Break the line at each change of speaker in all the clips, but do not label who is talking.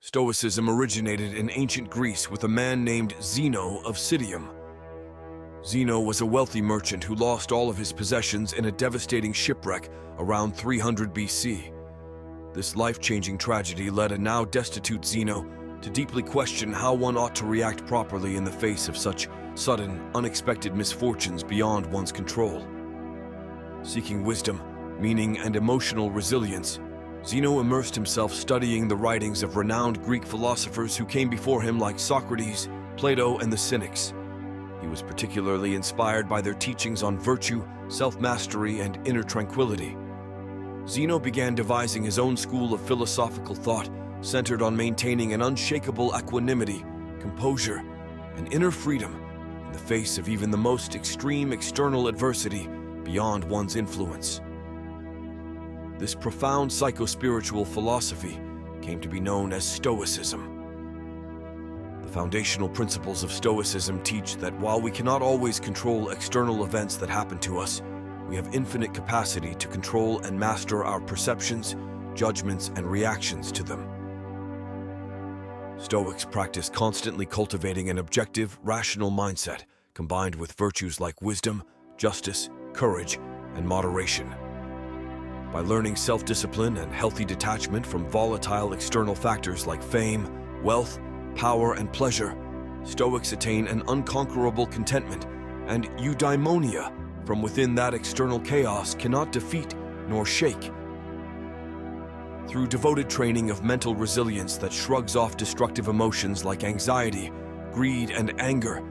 Stoicism originated in ancient Greece with a man named Zeno of Citium. Zeno was a wealthy merchant who lost all of his possessions in a devastating shipwreck around 300 BC. This life-changing tragedy led a now destitute Zeno to deeply question how one ought to react properly in the face of such sudden, unexpected misfortunes beyond one's control. Seeking wisdom, meaning, and emotional resilience, Zeno immersed himself studying the writings of renowned Greek philosophers who came before him like Socrates, Plato, and the Cynics. He was particularly inspired by their teachings on virtue, self-mastery, and inner tranquility. Zeno began devising his own school of philosophical thought centered on maintaining an unshakable equanimity, composure, and inner freedom in the face of even the most extreme external adversity beyond one's influence. This profound psycho-spiritual philosophy came to be known as Stoicism. The foundational principles of Stoicism teach that while we cannot always control external events that happen to us, we have infinite capacity to control and master our perceptions, judgments, and reactions to them. Stoics practice constantly cultivating an objective, rational mindset, combined with virtues like wisdom, justice, courage, and moderation. By learning self-discipline and healthy detachment from volatile external factors like fame, wealth, power, and pleasure, Stoics attain an unconquerable contentment and eudaimonia from within that external chaos cannot defeat nor shake. Through devoted training of mental resilience that shrugs off destructive emotions like anxiety, greed, and anger,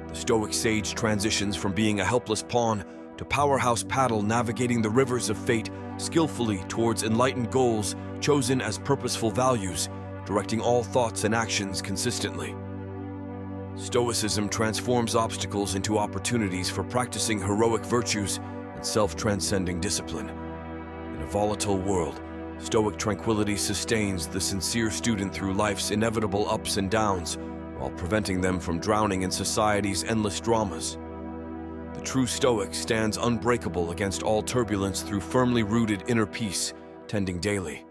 the Stoic sage transitions from being a helpless pawn to powerhouse paddle navigating the rivers of fate skillfully towards enlightened goals chosen as purposeful values, directing all thoughts and actions consistently. Stoicism transforms obstacles into opportunities for practicing heroic virtues and self-transcending discipline. In a volatile world, Stoic tranquility sustains the sincere student through life's inevitable ups and downs, while preventing them from drowning in society's endless dramas. The true Stoic stands unbreakable against all turbulence through firmly rooted inner peace, tending daily.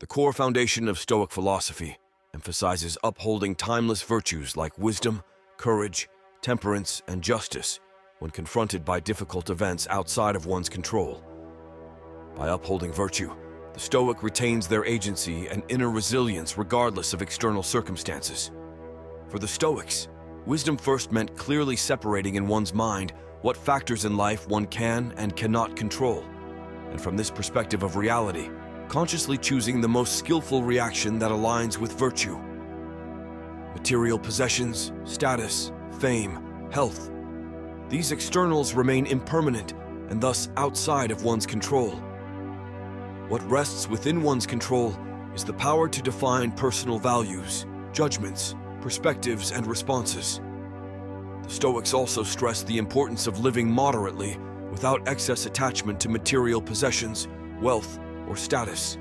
The core foundation of Stoic philosophy emphasizes upholding timeless virtues like wisdom, courage, temperance, and justice when confronted by difficult events outside of one's control. By upholding virtue, the Stoic retains their agency and inner resilience regardless of external circumstances. For the Stoics, wisdom first meant clearly separating in one's mind what factors in life one can and cannot control, and from this perspective of reality, consciously choosing the most skillful reaction that aligns with virtue. Material possessions, status, fame, health. These externals remain impermanent and thus outside of one's control. What rests within one's control is the power to define personal values, judgments, perspectives, and responses. The Stoics also stress the importance of living moderately without excess attachment to material possessions, wealth, or status.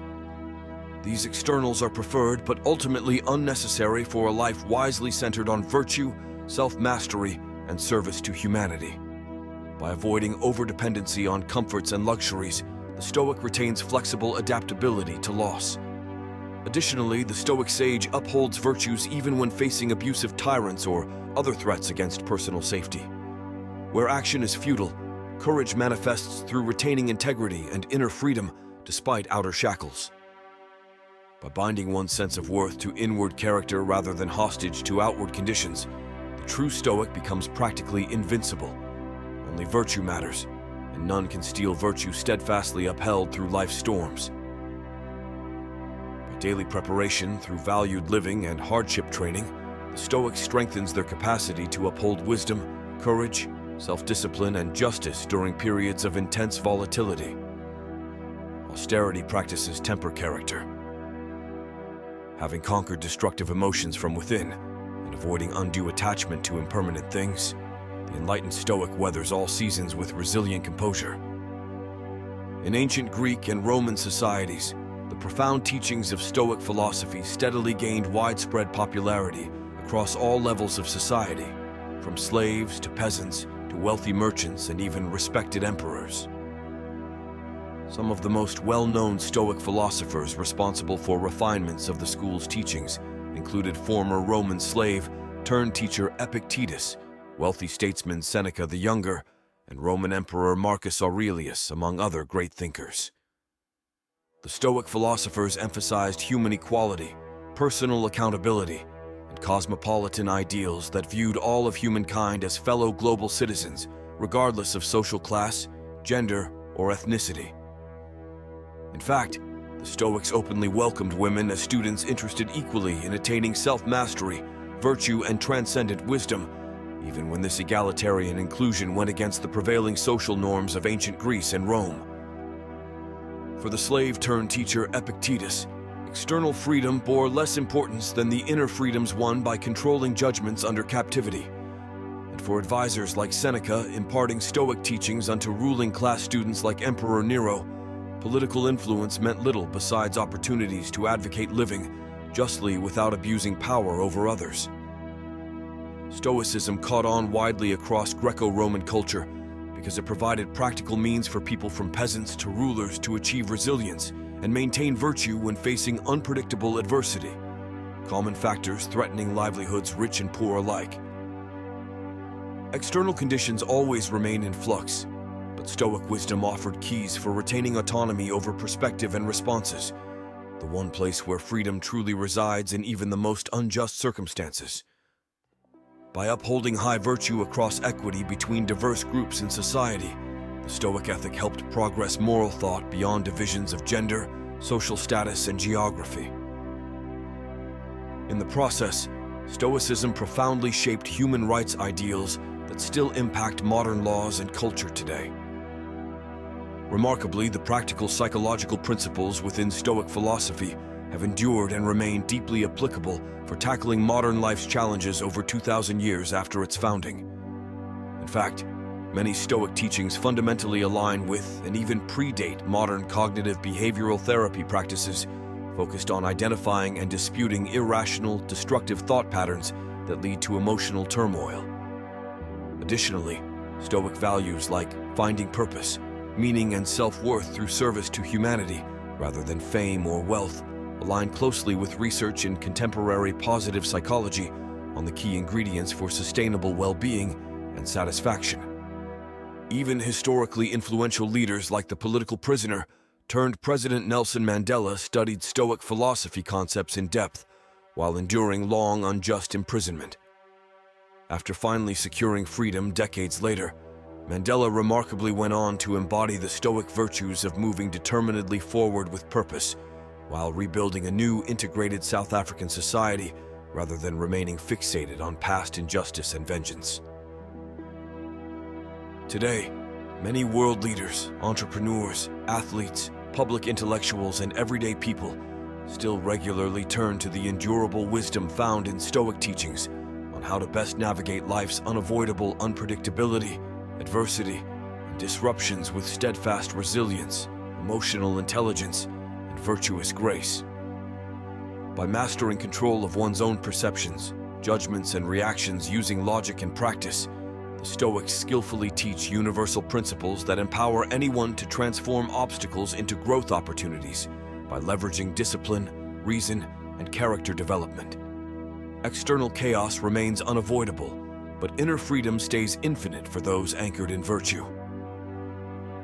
These externals are preferred but ultimately unnecessary for a life wisely centered on virtue, self-mastery, and service to humanity. By avoiding overdependency on comforts and luxuries, the Stoic retains flexible adaptability to loss. Additionally, the Stoic sage upholds virtues even when facing abusive tyrants or other threats against personal safety. Where action is futile, courage manifests through retaining integrity and inner freedom despite outer shackles. By binding one's sense of worth to inward character rather than hostage to outward conditions, the true Stoic becomes practically invincible. Only virtue matters, and none can steal virtue steadfastly upheld through life's storms. By daily preparation through valued living and hardship training, the Stoic strengthens their capacity to uphold wisdom, courage, self-discipline, and justice during periods of intense volatility. Austerity practices temper character. Having conquered destructive emotions from within and avoiding undue attachment to impermanent things, the enlightened Stoic weathers all seasons with resilient composure. In ancient Greek and Roman societies, the profound teachings of Stoic philosophy steadily gained widespread popularity across all levels of society, from slaves to peasants to wealthy merchants and even respected emperors. Some of the most well-known Stoic philosophers responsible for refinements of the school's teachings included former Roman slave turned teacher Epictetus, wealthy statesman Seneca the Younger, and Roman Emperor Marcus Aurelius, among other great thinkers. The Stoic philosophers emphasized human equality, personal accountability, and cosmopolitan ideals that viewed all of humankind as fellow global citizens, regardless of social class, gender, or ethnicity. In fact, the Stoics openly welcomed women as students interested equally in attaining self-mastery, virtue, and transcendent wisdom, even when this egalitarian inclusion went against the prevailing social norms of ancient Greece and Rome. For the slave-turned-teacher Epictetus, external freedom bore less importance than the inner freedoms won by controlling judgments under captivity. And for advisors like Seneca imparting Stoic teachings unto ruling-class students like Emperor Nero, political influence meant little besides opportunities to advocate living justly without abusing power over others. Stoicism caught on widely across Greco-Roman culture because it provided practical means for people from peasants to rulers to achieve resilience and maintain virtue when facing unpredictable adversity, common factors threatening livelihoods rich and poor alike. External conditions always remain in flux, but Stoic wisdom offered keys for retaining autonomy over perspective and responses, the one place where freedom truly resides in even the most unjust circumstances. By upholding high virtue across equity between diverse groups in society, the Stoic ethic helped progress moral thought beyond divisions of gender, social status, and geography. In the process, Stoicism profoundly shaped human rights ideals that still impact modern laws and culture today. Remarkably, the practical psychological principles within Stoic philosophy have endured and remain deeply applicable for tackling modern life's challenges over 2,000 years after its founding. In fact, many Stoic teachings fundamentally align with and even predate modern cognitive behavioral therapy practices focused on identifying and disputing irrational, destructive thought patterns that lead to emotional turmoil. Additionally, Stoic values like finding purpose, meaning, and self-worth through service to humanity rather than fame or wealth align closely with research in contemporary positive psychology on the key ingredients for sustainable well-being and satisfaction. Even historically influential leaders like the political prisoner turned President Nelson Mandela studied Stoic philosophy concepts in depth while enduring long, unjust imprisonment. After finally securing freedom decades later, Mandela remarkably went on to embody the Stoic virtues of moving determinedly forward with purpose, while rebuilding a new integrated South African society rather than remaining fixated on past injustice and vengeance. Today, many world leaders, entrepreneurs, athletes, public intellectuals, and everyday people still regularly turn to the endurable wisdom found in Stoic teachings on how to best navigate life's unavoidable unpredictability, adversity, and disruptions with steadfast resilience, emotional intelligence, and virtuous grace. By mastering control of one's own perceptions, judgments, and reactions using logic and practice, the Stoics skillfully teach universal principles that empower anyone to transform obstacles into growth opportunities by leveraging discipline, reason, and character development. External chaos remains unavoidable, but inner freedom stays infinite for those anchored in virtue.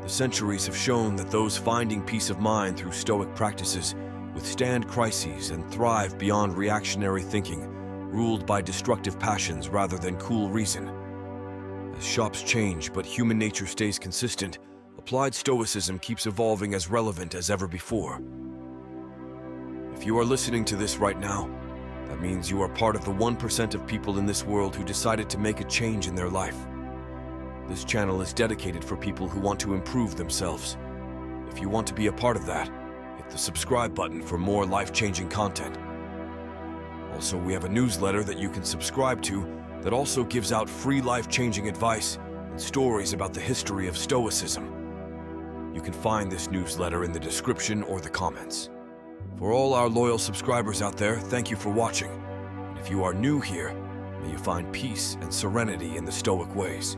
The centuries have shown that those finding peace of mind through Stoic practices withstand crises and thrive beyond reactionary thinking, ruled by destructive passions rather than cool reason. As shops change but human nature stays consistent, applied Stoicism keeps evolving as relevant as ever before. If you are listening to this right now, that means you are part of the 1% of people in this world who decided to make a change in their life. This channel is dedicated for people who want to improve themselves. If you want to be a part of that, hit the subscribe button for more life-changing content. Also, we have a newsletter that you can subscribe to that also gives out free life-changing advice and stories about the history of Stoicism. You can find this newsletter in the description or the comments. For all our loyal subscribers out there, thank you for watching. And if you are new here, may you find peace and serenity in the Stoic ways.